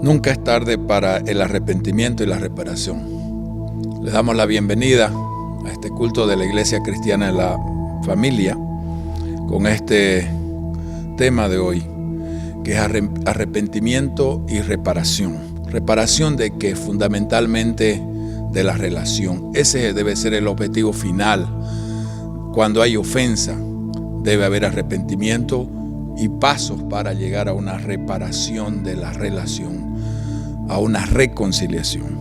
Nunca es tarde para el arrepentimiento y la reparación. Le damos la bienvenida a este culto de la Iglesia Cristiana de la Familia con este tema de hoy, que es arrepentimiento y reparación. ¿Reparación de qué? Fundamentalmente de la relación. Ese debe ser el objetivo final. Cuando hay ofensa, debe haber arrepentimiento y pasos para llegar a una reparación de la relación, a una reconciliación.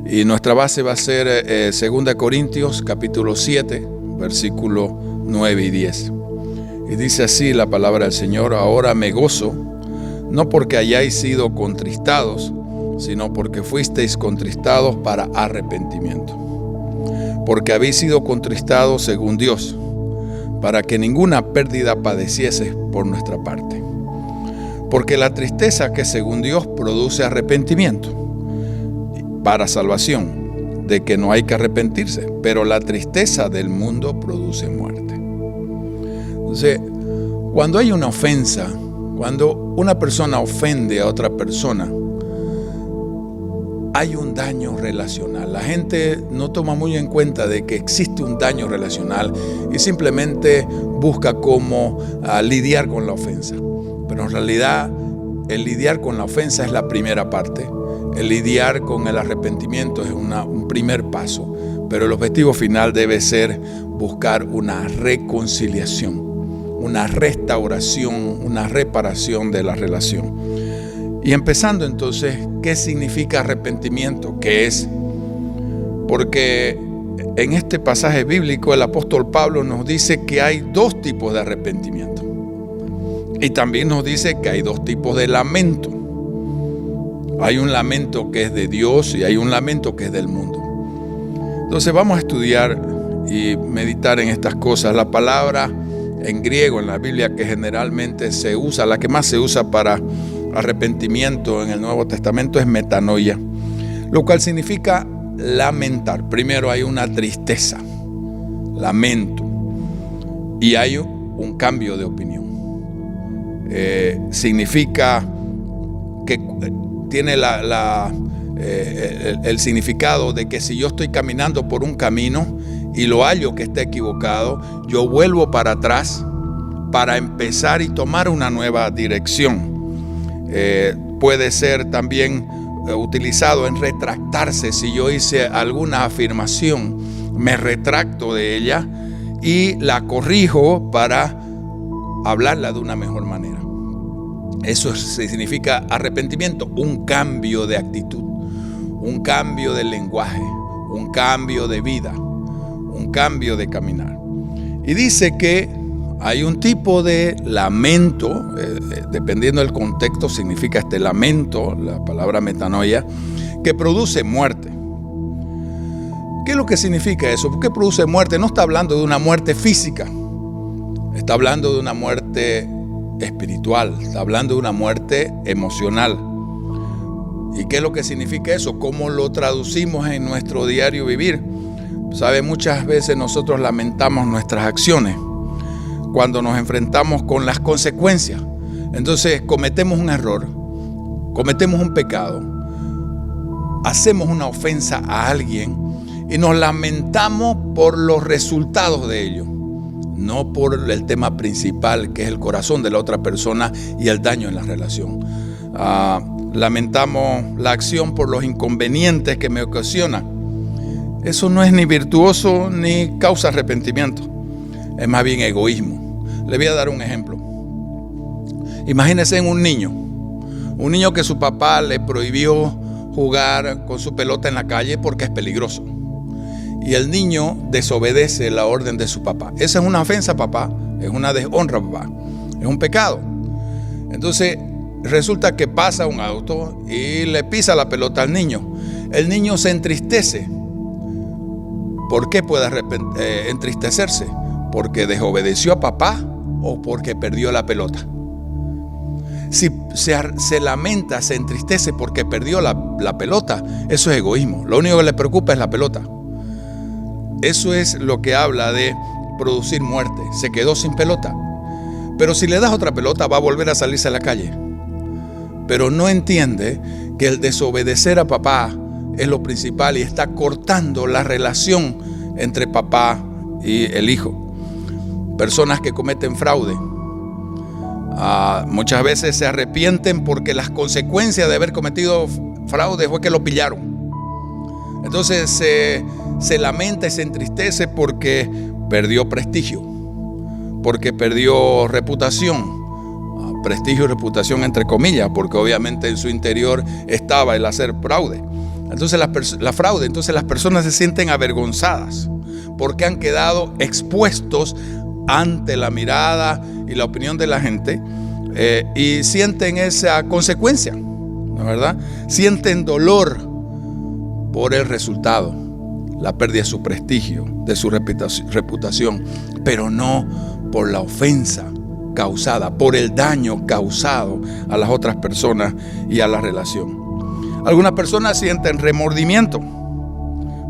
Y nuestra base va a ser 2 Corintios capítulo 7, versículos 9 y 10. Y dice así la palabra del Señor: ahora me gozo, no porque hayáis sido contristados, sino porque fuisteis contristados para arrepentimiento. Porque habéis sido contristados según Dios, para que ninguna pérdida padeciese por nuestra parte. Porque la tristeza que según Dios produce arrepentimiento para salvación, de que no hay que arrepentirse, pero la tristeza del mundo produce muerte. Entonces, cuando hay una ofensa, cuando una persona ofende a otra persona, hay un daño relacional. La gente no toma muy en cuenta de que existe un daño relacional y simplemente busca cómo lidiar con la ofensa. Pero en realidad el lidiar con la ofensa es la primera parte. El lidiar con el arrepentimiento es un primer paso. Pero el objetivo final debe ser buscar una reconciliación, una restauración, una reparación de la relación. Y empezando entonces, ¿qué significa arrepentimiento? ¿Qué es? Porque en este pasaje bíblico el apóstol Pablo nos dice que hay dos tipos de arrepentimiento. Y también nos dice que hay dos tipos de lamento. Hay un lamento que es de Dios y hay un lamento que es del mundo. Entonces vamos a estudiar y meditar en estas cosas. La palabra en griego en la Biblia que generalmente se usa, la que más se usa para arrepentimiento en el Nuevo Testamento es metanoia, lo cual significa lamentar. Primero hay una tristeza, lamento, y hay un cambio de opinión. Significa que tiene el significado de que si yo estoy caminando por un camino y lo hallo que está equivocado, yo vuelvo para atrás para empezar y tomar una nueva dirección. Puede ser también utilizado en retractarse. Si yo hice alguna afirmación, me retracto de ella y la corrijo para hablarla de una mejor manera. Eso significa arrepentimiento, un cambio de actitud, un cambio de lenguaje, un cambio de vida, un cambio de caminar. Y dice que hay un tipo de lamento, dependiendo del contexto, significa este lamento, la palabra metanoia, que produce muerte. ¿Qué es lo que significa eso? ¿Por qué produce muerte? No está hablando de una muerte física, está hablando de una muerte espiritual, está hablando de una muerte emocional. ¿Y qué es lo que significa eso? ¿Cómo lo traducimos en nuestro diario vivir? ¿Sabe? Muchas veces nosotros lamentamos nuestras acciones cuando nos enfrentamos con las consecuencias. Entonces cometemos un error, cometemos un pecado, hacemos una ofensa a alguien y nos lamentamos por los resultados de ello, no por el tema principal, que es el corazón de la otra persona y el daño en la relación. Lamentamos la acción por los inconvenientes que me ocasiona. Eso no es ni virtuoso ni causa arrepentimiento, es más bien egoísmo. Le voy a dar un ejemplo. Imagínense en un niño que su papá le prohibió jugar con su pelota en la calle porque es peligroso. Y el niño desobedece la orden de su papá. Esa es una ofensa a papá, es una deshonra a papá, es un pecado. Entonces resulta que pasa un auto y le pisa la pelota al niño. El niño se entristece. ¿Por qué puede entristecerse? ¿Porque desobedeció a papá o porque perdió la pelota? Si se lamenta, se entristece porque perdió la pelota, eso es egoísmo. Lo único que le preocupa es la pelota. Eso es lo que habla de producir muerte. Se quedó sin pelota. Pero si le das otra pelota, va a volver a salirse a la calle. Pero no entiende que el desobedecer a papá es lo principal y está cortando la relación entre papá y el hijo. Personas que cometen fraude, muchas veces se arrepienten porque las consecuencias de haber cometido fraude fue que lo pillaron. Entonces se lamenta y se entristece porque perdió prestigio, porque perdió reputación. Prestigio y reputación entre comillas, porque obviamente en su interior estaba el hacer fraude. Entonces las personas se sienten avergonzadas porque han quedado expuestos ante la mirada y la opinión de la gente, y sienten esa consecuencia, ¿no es verdad? Sienten dolor por el resultado, la pérdida de su prestigio, de su reputación, pero no por la ofensa causada, por el daño causado a las otras personas y a la relación. Algunas personas sienten remordimiento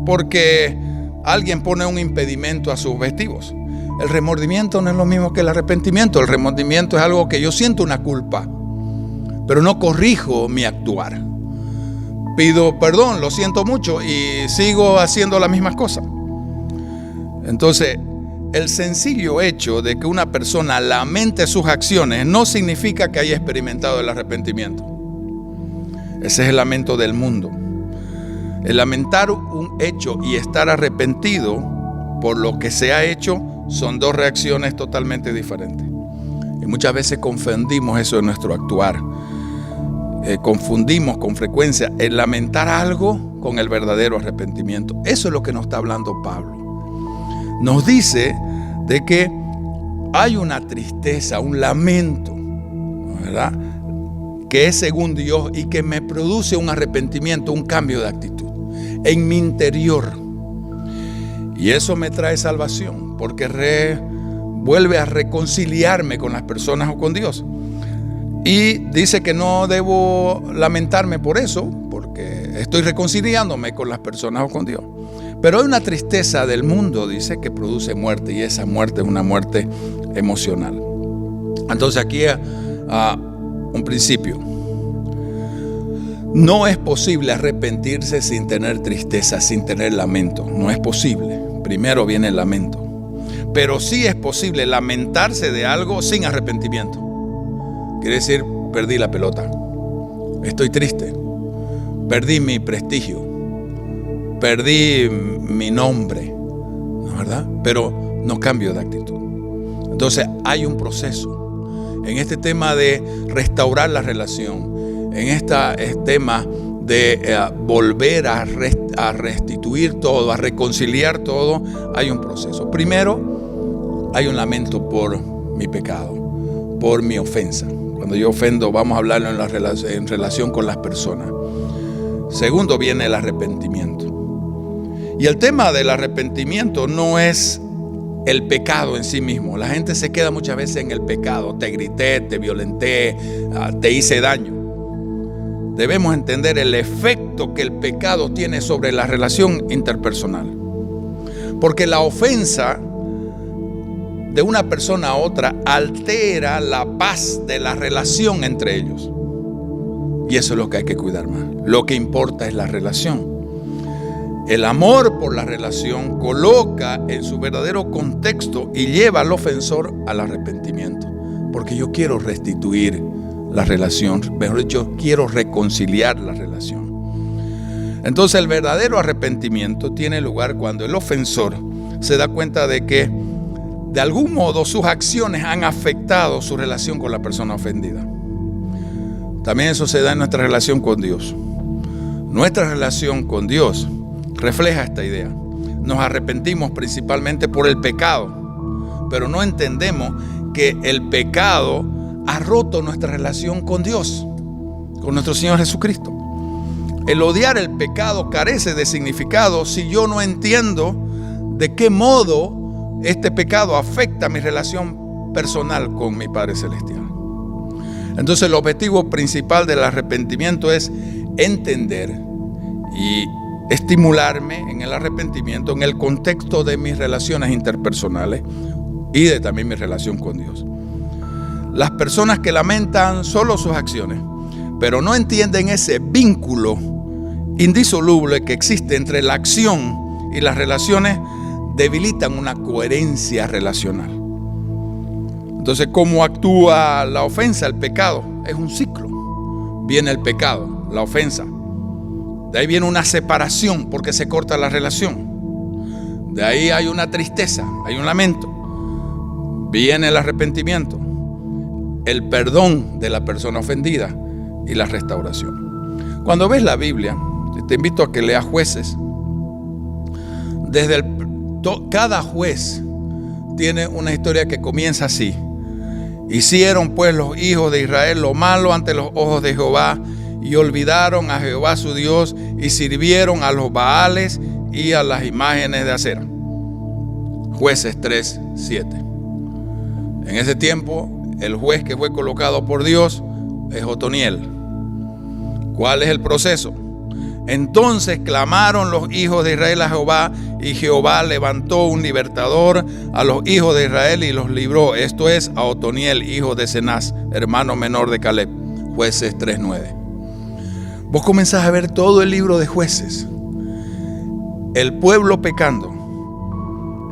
porque alguien pone un impedimento a sus objetivos. El remordimiento no es lo mismo que el arrepentimiento. El remordimiento es algo que yo siento una culpa, pero no corrijo mi actuar. Pido perdón, lo siento mucho y sigo haciendo las mismas cosas. Entonces, el sencillo hecho de que una persona lamente sus acciones no significa que haya experimentado el arrepentimiento. Ese es el lamento del mundo. El lamentar un hecho y estar arrepentido por lo que se ha hecho son dos reacciones totalmente diferentes. Y muchas veces confundimos eso en nuestro actuar. Confundimos con frecuencia el lamentar algo con el verdadero arrepentimiento. Eso es lo que nos está hablando Pablo. Nos dice de que hay una tristeza, un lamento, ¿verdad?, que es según Dios y que me produce un arrepentimiento, un cambio de actitud en mi interior. Y eso me trae salvación, porque vuelve a reconciliarme con las personas o con Dios. Y dice que no debo lamentarme por eso, porque estoy reconciliándome con las personas o con Dios. Pero hay una tristeza del mundo, dice, que produce muerte, y esa muerte es una muerte emocional. Entonces aquí un principio. No es posible arrepentirse sin tener tristeza, sin tener lamento. No es posible. Primero viene el lamento. Pero sí es posible lamentarse de algo sin arrepentimiento. Quiere decir, perdí la pelota. Estoy triste. Perdí mi prestigio. Perdí mi nombre. ¿No es verdad? Pero no cambio de actitud. Entonces hay un proceso. En este tema de restaurar la relación, en este tema de volver a restituir todo, a reconciliar todo, hay un proceso. Primero, hay un lamento por mi pecado, por mi ofensa. Cuando yo ofendo, vamos a hablarlo en relación con las personas. Segundo, viene el arrepentimiento. Y el tema del arrepentimiento no es el pecado en sí mismo. La gente se queda muchas veces en el pecado. Te grité, te violenté, te hice daño. Debemos entender el efecto que el pecado tiene sobre la relación interpersonal. Porque la ofensa de una persona a otra altera la paz de la relación entre ellos. Y eso es lo que hay que cuidar más. Lo que importa es la relación. El amor por la relación coloca en su verdadero contexto y lleva al ofensor al arrepentimiento. Porque yo quiero restituir la relación, mejor dicho, quiero reconciliar la relación. Entonces el verdadero arrepentimiento tiene lugar cuando el ofensor se da cuenta de que de algún modo sus acciones han afectado su relación con la persona ofendida. También eso se da en nuestra relación con Dios. Nuestra relación con Dios refleja esta idea. Nos arrepentimos principalmente por el pecado, pero no entendemos que el pecado ha roto nuestra relación con Dios, con nuestro Señor Jesucristo. El odiar el pecado carece de significado si yo no entiendo de qué modo este pecado afecta mi relación personal con mi Padre Celestial. Entonces el objetivo principal del arrepentimiento es entender y estimularme en el arrepentimiento en el contexto de mis relaciones interpersonales y de también mi relación con Dios. Las personas que lamentan solo sus acciones pero no entienden ese vínculo indisoluble que existe entre la acción y las relaciones, debilitan una coherencia relacional. Entonces, ¿cómo actúa la ofensa, el pecado? Es un ciclo. Viene el pecado, la ofensa. De ahí viene una separación porque se corta la relación. De ahí hay una tristeza, hay un lamento. Viene el arrepentimiento, el perdón de la persona ofendida y la restauración. Cuando ves la Biblia, te invito a que leas Jueces. Cada juez tiene una historia que comienza así. Hicieron pues los hijos de Israel lo malo ante los ojos de Jehová, y olvidaron a Jehová su Dios, y sirvieron a los Baales y a las imágenes de acera. Jueces 3:7. En ese tiempo, el juez que fue colocado por Dios es Otoniel. ¿Cuál es el proceso? Entonces clamaron los hijos de Israel a Jehová, y Jehová levantó un libertador a los hijos de Israel y los libró. Esto es a Otoniel, hijo de Cenaz, hermano menor de Caleb. Jueces 3:9. Vos comenzás a ver todo el libro de Jueces. El pueblo pecando,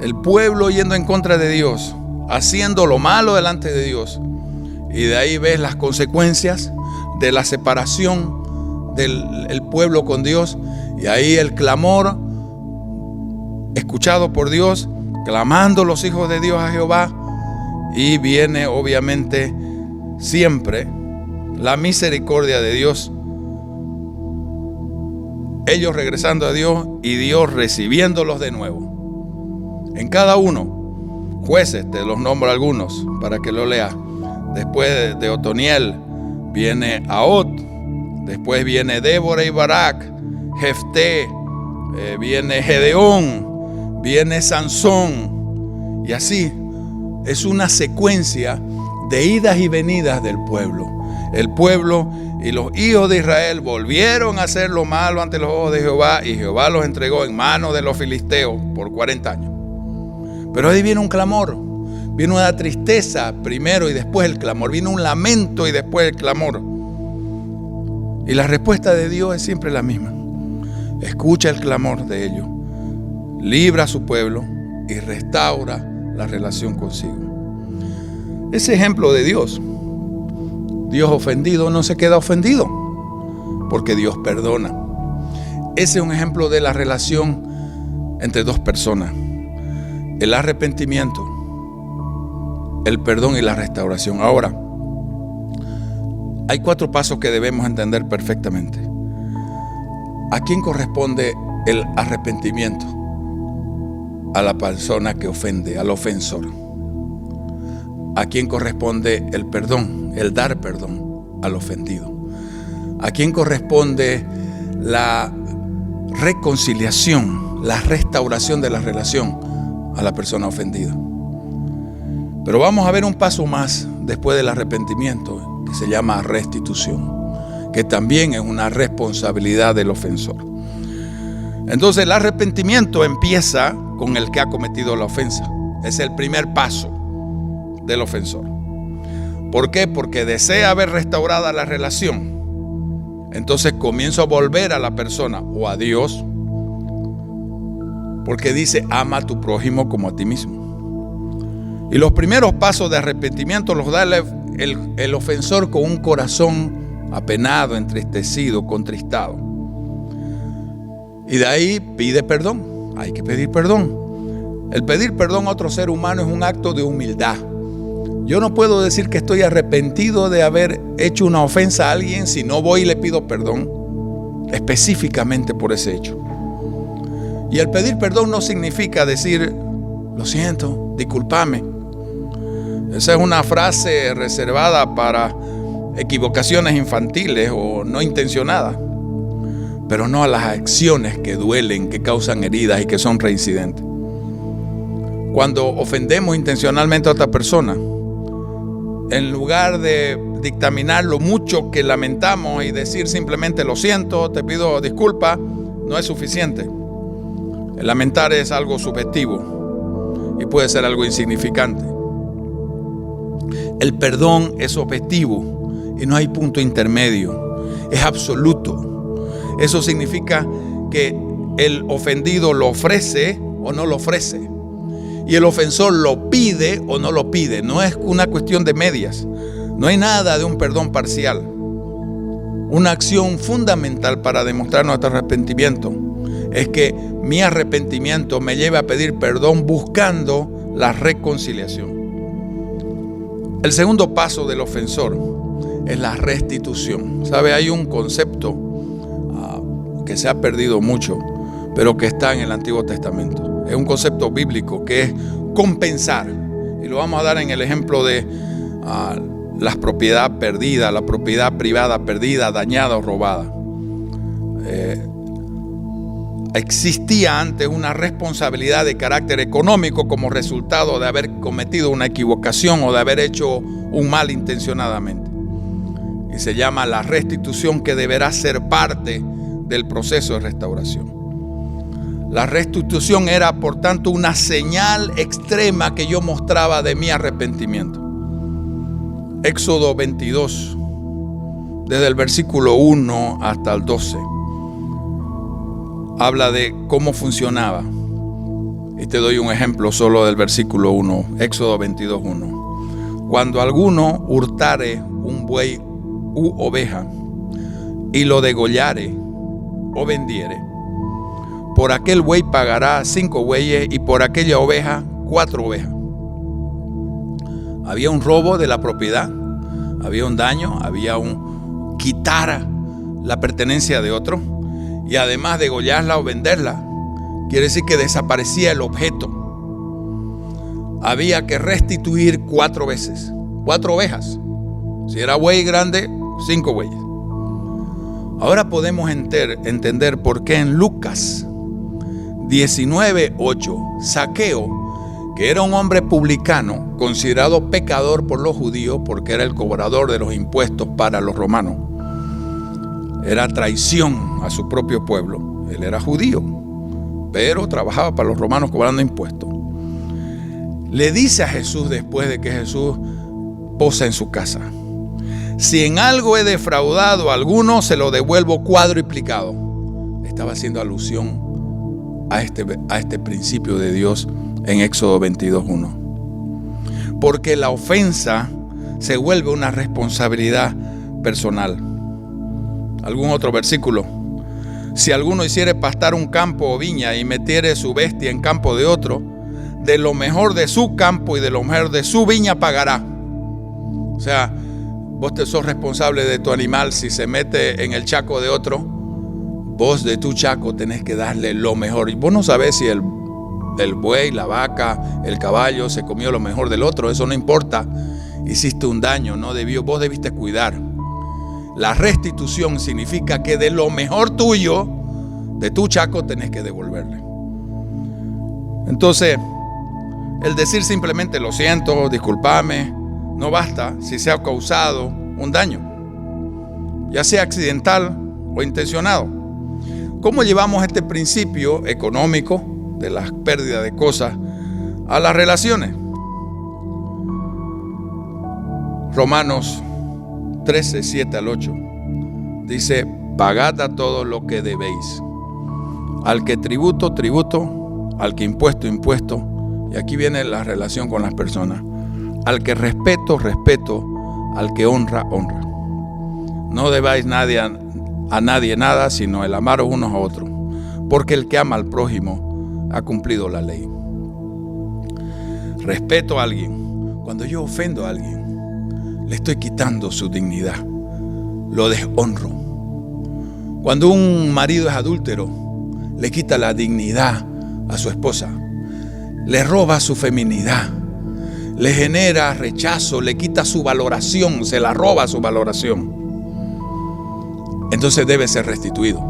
el pueblo yendo en contra de Dios, haciendo lo malo delante de Dios. Y de ahí ves las consecuencias de la separación del pueblo con Dios. Y ahí el clamor escuchado por Dios, clamando los hijos de Dios a Jehová. Y viene obviamente siempre la misericordia de Dios, ellos regresando a Dios y Dios recibiéndolos de nuevo. En cada uno, Jueces, te los nombro algunos para que lo leas. Después de Otoniel viene Ahot, después viene Débora y Barak, Jefté, viene Gedeón, viene Sansón, y así es una secuencia de idas y venidas del pueblo. El pueblo y los hijos de Israel volvieron a hacer lo malo ante los ojos de Jehová, y Jehová los entregó en manos de los filisteos por 40 años. Pero ahí viene un clamor, viene una tristeza primero y después el clamor, viene un lamento y después el clamor. Y la respuesta de Dios es siempre la misma. Escucha el clamor de ellos, libra a su pueblo y restaura la relación consigo. Ese ejemplo de Dios ofendido no se queda ofendido, porque Dios perdona. Ese es un ejemplo de la relación entre dos personas: el arrepentimiento, el perdón y la restauración. Ahora, hay 4 pasos que debemos entender perfectamente. ¿A quién corresponde el arrepentimiento? A la persona que ofende, al ofensor. ¿A quién corresponde el perdón, el dar perdón al ofendido? ¿A quién corresponde la reconciliación, la restauración de la relación? A la persona ofendida. Pero vamos a ver un paso más después del arrepentimiento, que se llama restitución, que también es una responsabilidad del ofensor. Entonces el arrepentimiento empieza con el que ha cometido la ofensa. Es el primer paso del ofensor. ¿Por qué? Porque desea ver restaurada la relación. Entonces comienzo a volver a la persona o a Dios, porque dice: ama a tu prójimo como a ti mismo. Y los primeros pasos de arrepentimiento los da el ofensor con un corazón apenado, entristecido, contristado. Y de ahí pide perdón. Hay que pedir perdón. El pedir perdón a otro ser humano es un acto de humildad. Yo no puedo decir que estoy arrepentido de haber hecho una ofensa a alguien si no voy y le pido perdón específicamente por ese hecho. Y el pedir perdón no significa decir: lo siento, discúlpame. Esa es una frase reservada para equivocaciones infantiles o no intencionadas, pero no a las acciones que duelen, que causan heridas y que son reincidentes. Cuando ofendemos intencionalmente a otra persona, en lugar de dictaminar lo mucho que lamentamos y decir simplemente: lo siento, te pido disculpas, no es suficiente. El lamentar es algo subjetivo y puede ser algo insignificante. El perdón es objetivo y no hay punto intermedio. es absoluto. Eso significa que el ofendido lo ofrece o no lo ofrece, y el ofensor lo pide o no lo pide. No es una cuestión de medias. No hay nada de un perdón parcial. Una acción fundamental para demostrar nuestro arrepentimiento es que mi arrepentimiento me lleve a pedir perdón buscando la reconciliación. El segundo paso del ofensor es la restitución. ¿Sabe? Hay un concepto que se ha perdido mucho, pero que está en el Antiguo Testamento. Es un concepto bíblico que es compensar. Y lo vamos a dar en el ejemplo de la propiedad perdida, la propiedad privada perdida, dañada o robada. Existía antes una responsabilidad de carácter económico como resultado de haber cometido una equivocación o de haber hecho un mal intencionadamente. Y se llama la restitución, que deberá ser parte del proceso de restauración. La restitución era, por tanto, una señal extrema que yo mostraba de mi arrepentimiento. Éxodo 22, desde el versículo 1 hasta el 12, habla de cómo funcionaba. Y te doy un ejemplo solo del versículo 1, Éxodo 22, 1. Cuando alguno hurtare un buey u oveja y lo degollare o vendiere, por aquel buey pagará 5 bueyes y por aquella oveja 4 ovejas. Había un robo de la propiedad, había un daño, había un quitar la pertenencia de otro, y además degollarla o venderla, quiere decir que desaparecía el objeto. Había que restituir 4 veces, 4 ovejas. Si era buey grande, 5 bueyes. Ahora podemos entender por qué en Lucas 19:8, Zaqueo, que era un hombre publicano, considerado pecador por los judíos porque era el cobrador de los impuestos para los romanos. Era traición a su propio pueblo. Él era judío, pero trabajaba para los romanos cobrando impuestos. Le dice a Jesús, después de que Jesús posa en su casa: si en algo he defraudado a alguno, se lo devuelvo cuadruplicado. Estaba haciendo alusión a este principio de Dios en Éxodo 22:1. Porque la ofensa se vuelve una responsabilidad personal. ¿Algún otro versículo? Si alguno hiciere pastar un campo o viña y metiere su bestia en campo de otro, de lo mejor de su campo y de lo mejor de su viña pagará. O sea, vos te sos responsable de tu animal. Si se mete en el chaco de otro, vos de tu chaco tenés que darle lo mejor. Y vos no sabés si el buey, la vaca, el caballo se comió lo mejor del otro. Eso no importa. Hiciste un daño, vos debiste cuidar. La restitución significa que de lo mejor tuyo, de tu chaco, tenés que devolverle. Entonces, el decir simplemente lo siento, discúlpame, no basta si se ha causado un daño, ya sea accidental o intencionado. ¿Cómo llevamos este principio económico de la pérdida de cosas a las relaciones? Romanos 13, 7 al 8 dice: pagad a todo lo que debéis, al que tributo, tributo, al que impuesto, impuesto. Y aquí viene la relación con las personas. Al que respeto, respeto, al que honra, honra. No debáis a nadie nada, sino el amaros unos a otros, porque el que ama al prójimo ha cumplido la ley. Respeto a alguien. Cuando yo ofendo a alguien, le estoy quitando su dignidad, lo deshonro. Cuando un marido es adúltero, le quita la dignidad a su esposa, le roba su feminidad, le genera rechazo, le quita su valoración, se la roba su valoración. Entonces debe ser restituido.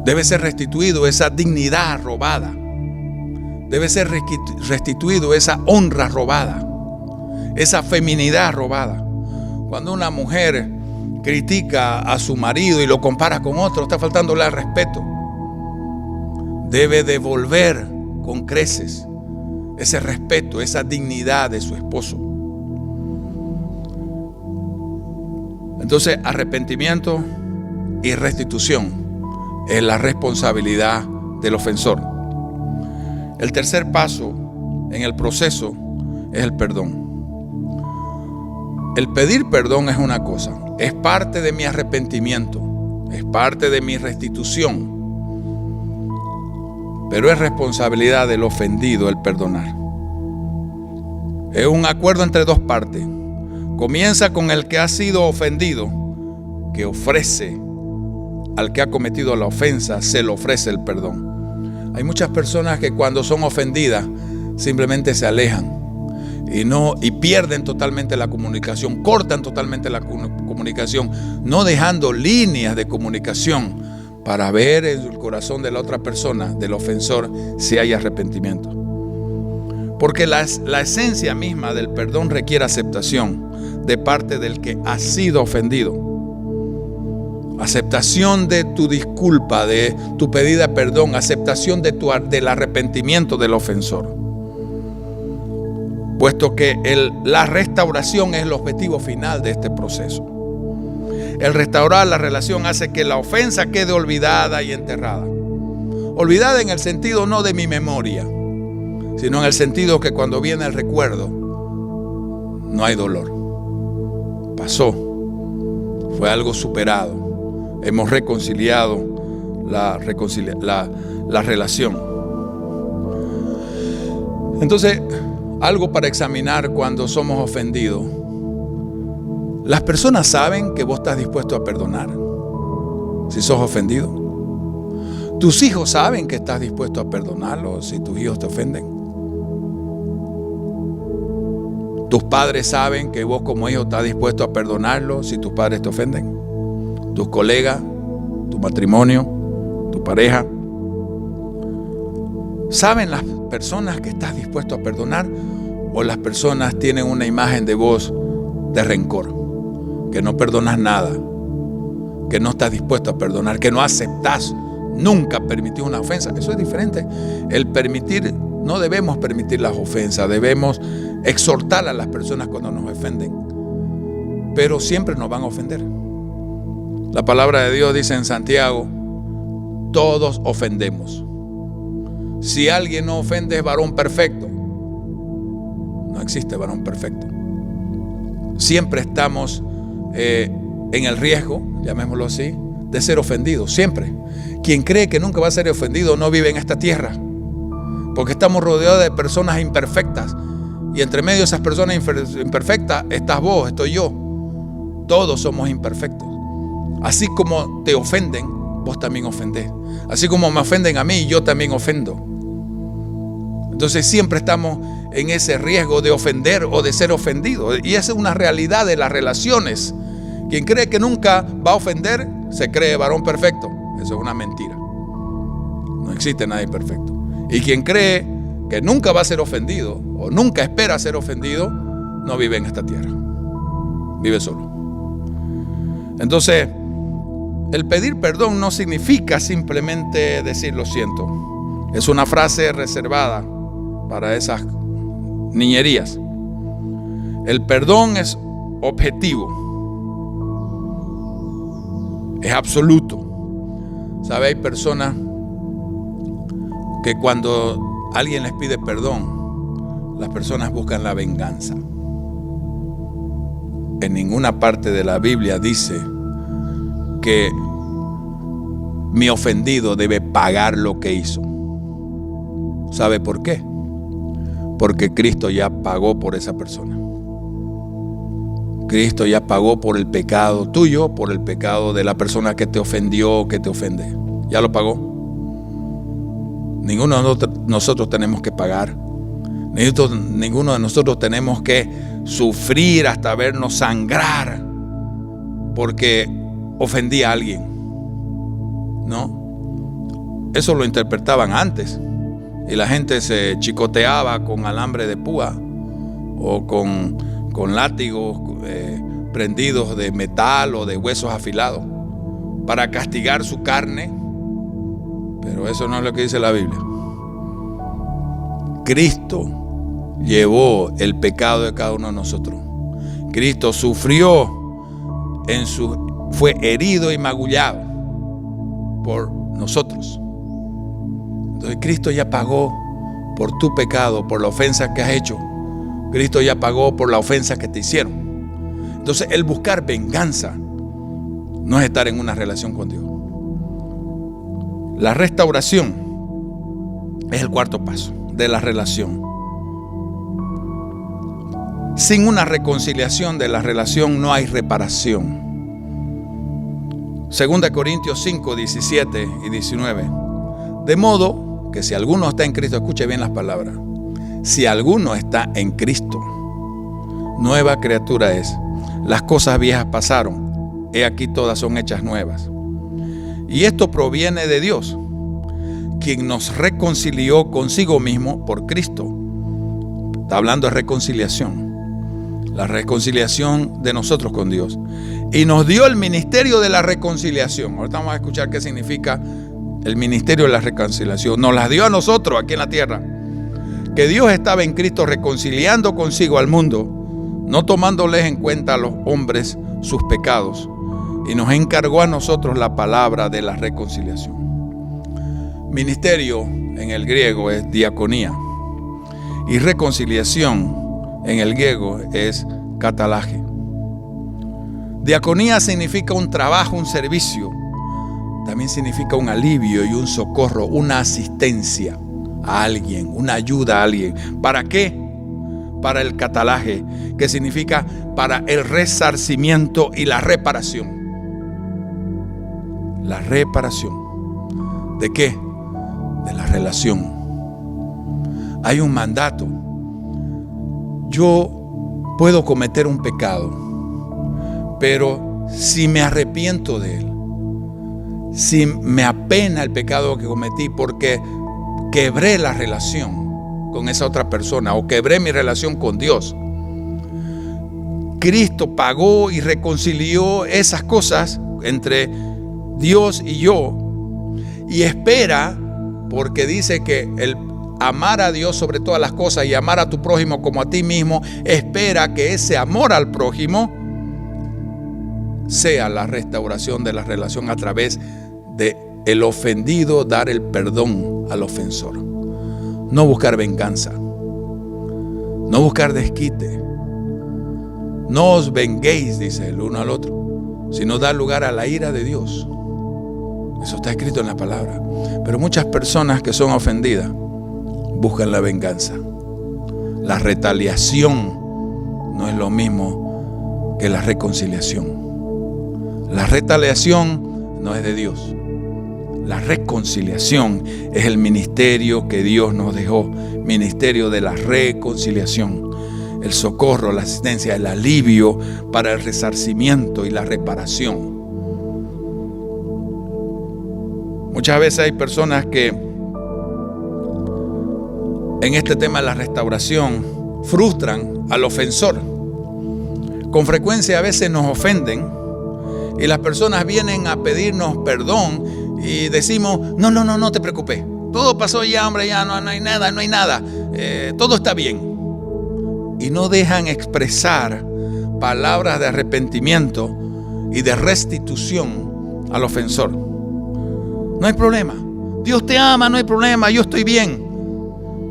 Debe ser restituido esa dignidad robada. Debe ser restituido esa honra robada, esa feminidad robada. Cuando una mujer critica a su marido y lo compara con otro, está faltándole al respeto. Debe devolver con creces ese respeto, esa dignidad de su esposo. Entonces, arrepentimiento y restitución es la responsabilidad del ofensor. El tercer paso en el proceso es el perdón. El pedir perdón es una cosa, es parte de mi arrepentimiento, es parte de mi restitución, pero es responsabilidad del ofendido el perdonar. Es un acuerdo entre dos partes. Comienza con el que ha sido ofendido, que ofrece al que ha cometido la ofensa, se le ofrece el perdón. Hay muchas personas que cuando son ofendidas simplemente se alejan y pierden totalmente la comunicación, cortan totalmente la comunicación, no dejando líneas de comunicación para ver en el corazón de la otra persona, del ofensor, si hay arrepentimiento. Porque la esencia misma del perdón requiere aceptación de parte del que ha sido ofendido. Aceptación de tu disculpa, de tu pedida de perdón, aceptación del arrepentimiento del ofensor. Puesto que la restauración es el objetivo final de este proceso. El restaurar la relación hace que la ofensa quede olvidada y enterrada. Olvidada en el sentido no de mi memoria, sino en el sentido que cuando viene el recuerdo, no hay dolor. Pasó, fue algo superado. Hemos reconciliado la relación. Entonces, algo para examinar cuando somos ofendidos. Las personas saben que vos estás dispuesto a perdonar si sos ofendido. Tus hijos saben que estás dispuesto a perdonarlos si tus hijos te ofenden. Tus padres saben que vos como hijo estás dispuesto a perdonarlos si tus padres te ofenden. Tus colegas, tu matrimonio, tu pareja. ¿Saben las personas que estás dispuesto a perdonar? ¿O las personas tienen una imagen de vos de rencor? Que no perdonas nada, que no estás dispuesto a perdonar, que no aceptás nunca permitir una ofensa. Eso es diferente. El permitir, no debemos permitir las ofensas, debemos exhortar a las personas cuando nos ofenden, pero siempre nos van a ofender. La palabra de Dios dice en Santiago, todos ofendemos. Si alguien no ofende es varón perfecto. No existe varón perfecto. Siempre estamos en el riesgo, llamémoslo así, de ser ofendidos, siempre. Quien cree que nunca va a ser ofendido no vive en esta tierra, porque estamos rodeados de personas imperfectas, y entre medio de esas personas imperfectas estás vos, estoy yo. Todos somos imperfectos. Así como te ofenden, vos también ofendés. Así como me ofenden a mí, yo también ofendo. Entonces siempre estamos en ese riesgo de ofender o de ser ofendido. Y esa es una realidad de las relaciones. Quien cree que nunca va a ofender, se cree varón perfecto. Eso es una mentira. No existe nadie perfecto. Y quien cree que nunca va a ser ofendido o nunca espera ser ofendido, no vive en esta tierra. Vive solo. Entonces, el pedir perdón no significa simplemente decir lo siento. Es una frase reservada para esas niñerías. El perdón es objetivo, es absoluto. ¿Sabe? Hay personas que cuando alguien les pide perdón, las personas buscan la venganza. En ninguna parte de la Biblia dice que mi ofendido debe pagar lo que hizo. ¿Sabe por qué? Porque Cristo ya pagó por esa persona. Cristo ya pagó por el pecado tuyo, por el pecado de la persona que te ofendió o que te ofende. Ya lo pagó. Ninguno de nosotros tenemos que pagar. Ninguno de nosotros tenemos que sufrir hasta vernos sangrar porque ofendí a alguien. No. Eso lo interpretaban antes. Y la gente se chicoteaba con alambre de púa o con látigos prendidos de metal o de huesos afilados para castigar su carne. Pero eso no es lo que dice la Biblia. Cristo llevó el pecado de cada uno de nosotros. Cristo sufrió fue herido y magullado por nosotros. Entonces Cristo ya pagó por tu pecado, por la ofensa que has hecho. Cristo ya pagó por la ofensa que te hicieron. Entonces el buscar venganza no es estar en una relación con Dios. La restauración es el cuarto paso de la relación. Sin una reconciliación de la relación no hay reparación. 2 Corintios 5, 17 y 19. De modo que si alguno está en Cristo, escuche bien las palabras. Si alguno está en Cristo, nueva criatura es. Las cosas viejas pasaron, he aquí todas son hechas nuevas. Y esto proviene de Dios, quien nos reconcilió consigo mismo por Cristo. Está hablando de reconciliación. La reconciliación de nosotros con Dios. Y nos dio el ministerio de la reconciliación. Ahorita vamos a escuchar qué significa el ministerio de la reconciliación. Nos la dio a nosotros aquí en la tierra. Que Dios estaba en Cristo reconciliando consigo al mundo, no tomándoles en cuenta a los hombres sus pecados. Y nos encargó a nosotros la palabra de la reconciliación. Ministerio en el griego es diaconía. Y reconciliación en el griego es catalaje. Diaconía significa un trabajo, un servicio. También significa un alivio y un socorro, una asistencia a alguien, una ayuda a alguien. ¿Para qué? Para el catalaje, que significa para el resarcimiento y la reparación. La reparación. ¿De qué? De la relación. Hay un mandato. Yo puedo cometer un pecado, pero si me arrepiento de él, si me apena el pecado que cometí porque quebré la relación con esa otra persona o quebré mi relación con Dios, Cristo pagó y reconcilió esas cosas entre Dios y yo, y espera, porque dice que el amar a Dios sobre todas las cosas y amar a tu prójimo como a ti mismo, espera que ese amor al prójimo sea la restauración de la relación a través de el ofendido dar el perdón al ofensor. No buscar venganza, no buscar desquite. No os venguéis, dice el uno al otro, sino dar lugar a la ira de Dios. Eso está escrito en la palabra. Pero muchas personas que son ofendidas buscan la venganza. La retaliación no es lo mismo que la reconciliación. La retaliación no es de Dios. La reconciliación es el ministerio que Dios nos dejó. Ministerio de la reconciliación. El socorro, la asistencia, el alivio para el resarcimiento y la reparación. Muchas veces hay personas que en este tema de la restauración frustran al ofensor. Con frecuencia a veces nos ofenden y las personas vienen a pedirnos perdón y decimos, no te preocupes, todo pasó ya, hombre, ya no hay nada, todo está bien. Y no dejan expresar palabras de arrepentimiento y de restitución al ofensor. No hay problema, Dios te ama, no hay problema, yo estoy bien.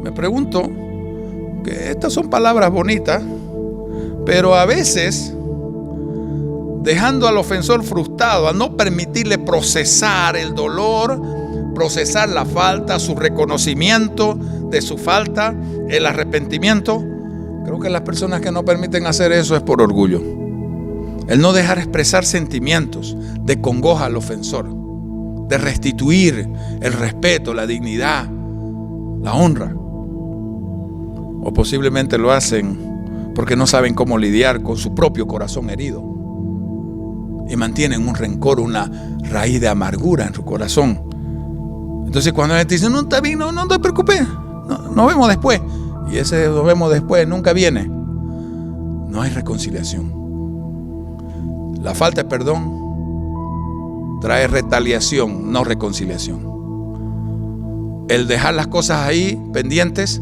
Me pregunto, que estas son palabras bonitas, pero a veces dejando al ofensor frustrado, al no permitirle procesar el dolor, procesar la falta, su reconocimiento de su falta, el arrepentimiento. Creo que las personas que no permiten hacer eso es por orgullo. El no dejar expresar sentimientos de congoja al ofensor, de restituir el respeto, la dignidad, la honra. O posiblemente lo hacen porque no saben cómo lidiar con su propio corazón herido y mantienen un rencor, una raíz de amargura en su corazón. Entonces cuando les dicen, no está bien, no te preocupes, nos vemos después, y ese nos vemos después nunca viene, no hay reconciliación. La falta de perdón trae retaliación, no reconciliación. El dejar las cosas ahí pendientes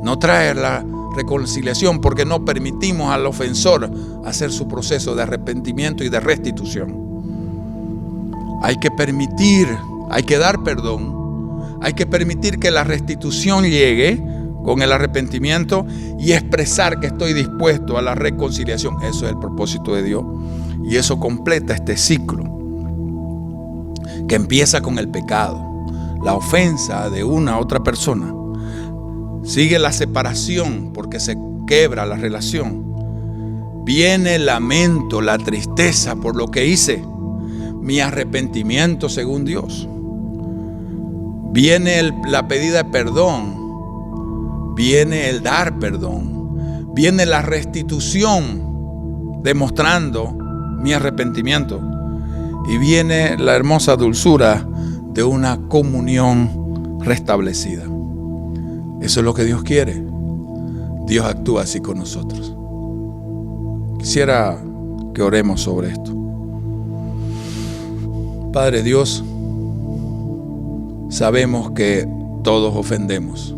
no trae la reconciliación, porque no permitimos al ofensor hacer su proceso de arrepentimiento y de restitución. Hay que permitir, hay que dar perdón, hay que permitir que la restitución llegue con el arrepentimiento y expresar que estoy dispuesto a la reconciliación. Eso es el propósito de Dios, y eso completa este ciclo que empieza con el pecado, la ofensa de una a otra persona. Sigue la separación porque se quebra la relación. Viene el lamento, la tristeza por lo que hice, mi arrepentimiento según Dios. Viene la pedida de perdón, viene el dar perdón, viene la restitución demostrando mi arrepentimiento, y viene la hermosa dulzura de una comunión restablecida. Eso es lo que Dios quiere. Dios actúa así con nosotros. Quisiera que oremos sobre esto. Padre Dios, sabemos que todos ofendemos.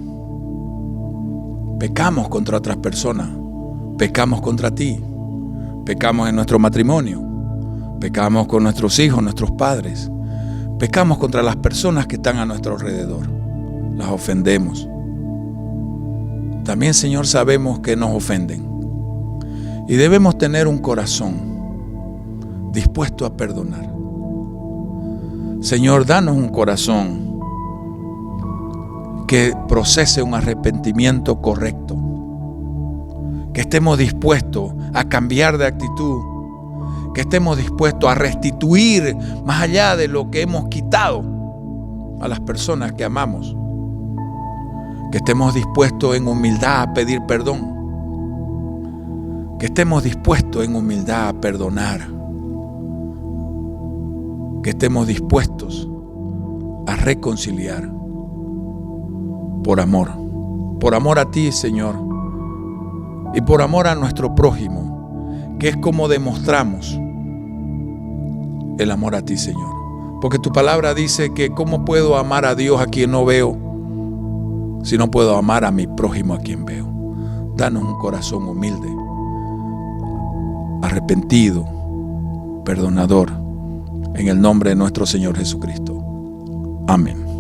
Pecamos contra otras personas. Pecamos contra ti. Pecamos en nuestro matrimonio. Pecamos con nuestros hijos, nuestros padres. Pecamos contra las personas que están a nuestro alrededor. Las ofendemos. También, Señor, sabemos que nos ofenden. Y debemos tener un corazón dispuesto a perdonar. Señor, danos un corazón que procese un arrepentimiento correcto. Que estemos dispuestos a cambiar de actitud. Que estemos dispuestos a restituir más allá de lo que hemos quitado a las personas que amamos. Que estemos dispuestos en humildad a pedir perdón. Que estemos dispuestos en humildad a perdonar. Que estemos dispuestos a reconciliar por amor a ti, Señor, y por amor a nuestro prójimo, que es como demostramos el amor a ti, Señor. Porque tu palabra dice que ¿cómo puedo amar a Dios a quien no veo si no puedo amar a mi prójimo a quien veo? Danos un corazón humilde, arrepentido, perdonador, en el nombre de nuestro Señor Jesucristo. Amén.